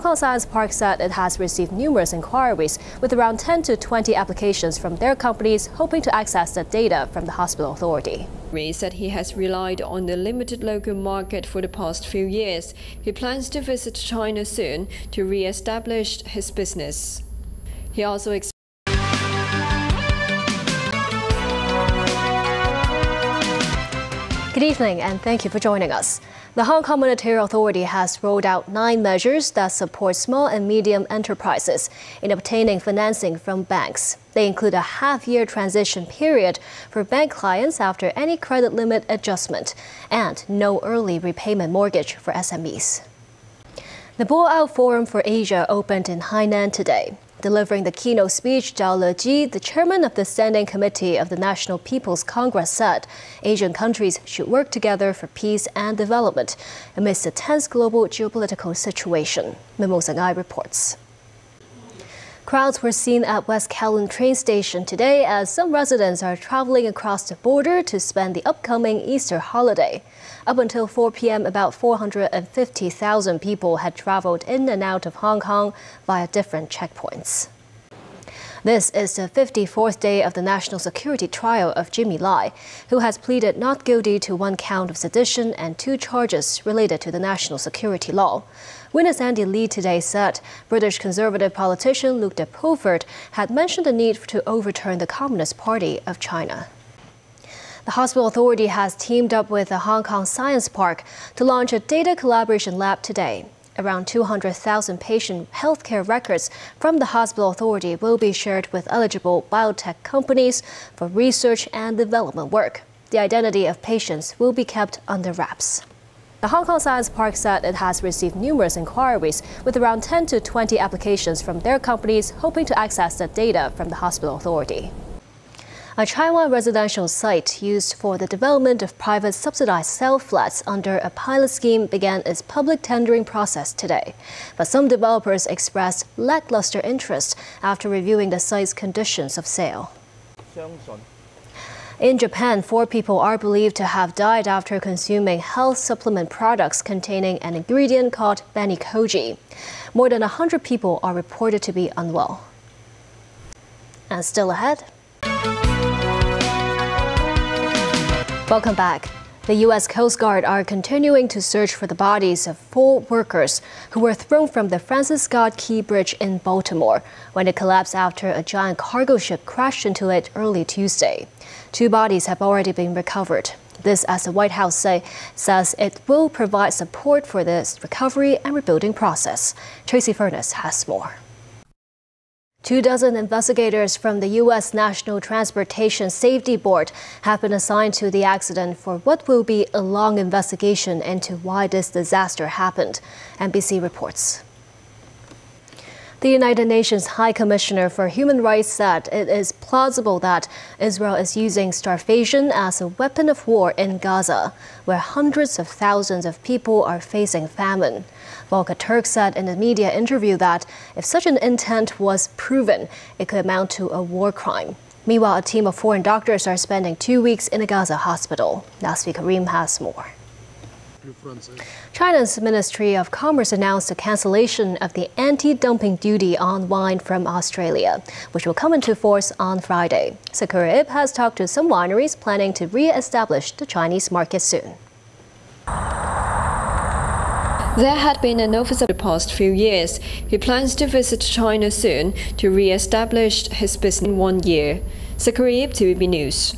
Hong Kong Science Park said it has received numerous inquiries, with around 10 to 20 applications from their companies hoping to access the data from the hospital authority. He said he has relied on the limited local market for the past few years. He plans to visit China soon to re-establish his business. He also Good evening and thank you for joining us. The Hong Kong Monetary Authority has rolled out 9 measures that support small and medium enterprises in obtaining financing from banks. They include a half-year transition period for bank clients after any credit limit adjustment and no early repayment mortgage for SMEs. The Blowout Forum for Asia opened in Hainan today. Delivering the keynote speech, Zhao Leji, the chairman of the Standing Committee of the National People's Congress, said Asian countries should work together for peace and development amidst a tense global geopolitical situation. Mimosa Ngai reports. Crowds were seen at West Kowloon train station today as some residents are traveling across the border to spend the upcoming Easter holiday. Up until 4 p.m., about 450,000 people had traveled in and out of Hong Kong via different checkpoints. This is the 54th day of the national security trial of Jimmy Lai, who has pleaded not guilty to 1 count of sedition and 2 charges related to the national security law. Witness Andy Lee today said British Conservative politician Luke de Pulford had mentioned the need to overturn the Communist Party of China. The hospital authority has teamed up with the Hong Kong Science Park to launch a data collaboration lab today. Around 200,000 patient healthcare records from the hospital authority will be shared with eligible biotech companies for research and development work. The identity of patients will be kept under wraps. The Hong Kong Science Park said it has received numerous inquiries, with around 10 to 20 applications from their companies hoping to access the data from the hospital authority. A Taiwan residential site used for the development of private subsidized sale flats under a pilot scheme began its public tendering process today. But some developers expressed lackluster interest after reviewing the site's conditions of sale. In Japan, 4 people are believed to have died after consuming health supplement products containing an ingredient called benikoji. More than 100 people are reported to be unwell. And still ahead. Welcome back. The U.S. Coast Guard are continuing to search for the bodies of 4 workers who were thrown from the Francis Scott Key Bridge in Baltimore when it collapsed after a giant cargo ship crashed into it early Tuesday. 2 bodies have already been recovered. This, as the White House says it will provide support for this recovery and rebuilding process. Tracy Furness has more. 24 investigators from the U.S. National Transportation Safety Board have been assigned to the accident for what will be a long investigation into why this disaster happened, NBC reports. The United Nations High Commissioner for Human Rights said it is plausible that Israel is using starvation as a weapon of war in Gaza, where hundreds of thousands of people are facing famine. Volker Turk said in a media interview that if such an intent was proven, it could amount to a war crime. Meanwhile, a team of foreign doctors are spending 2 weeks in a Gaza hospital. Nasfi Karim has more. China's Ministry of Commerce announced the cancellation of the anti-dumping duty on wine from Australia, which will come into force on Friday. Sakura has talked to some wineries planning to re-establish the Chinese market soon. There had been an officer the past few years. He plans to visit China soon to re-establish his business in 1 year. Sakura, TVB News.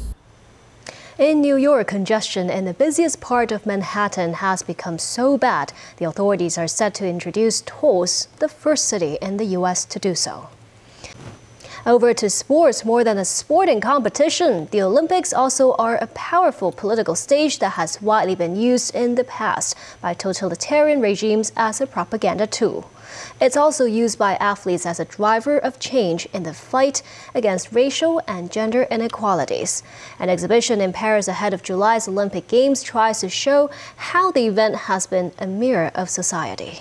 In New York, congestion in the busiest part of Manhattan has become so bad, the authorities are set to introduce tolls, the first city in the U.S. to do so. Over to sports. More than a sporting competition, the Olympics also are a powerful political stage that has widely been used in the past by totalitarian regimes as a propaganda tool. It's also used by athletes as a driver of change in the fight against racial and gender inequalities. An exhibition in Paris ahead of July's Olympic Games tries to show how the event has been a mirror of society.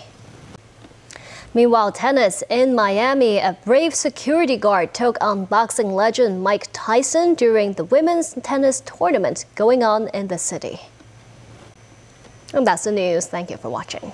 Meanwhile, tennis in Miami, a brave security guard took on boxing legend Mike Tyson during the women's tennis tournament going on in the city. And that's the news. Thank you for watching.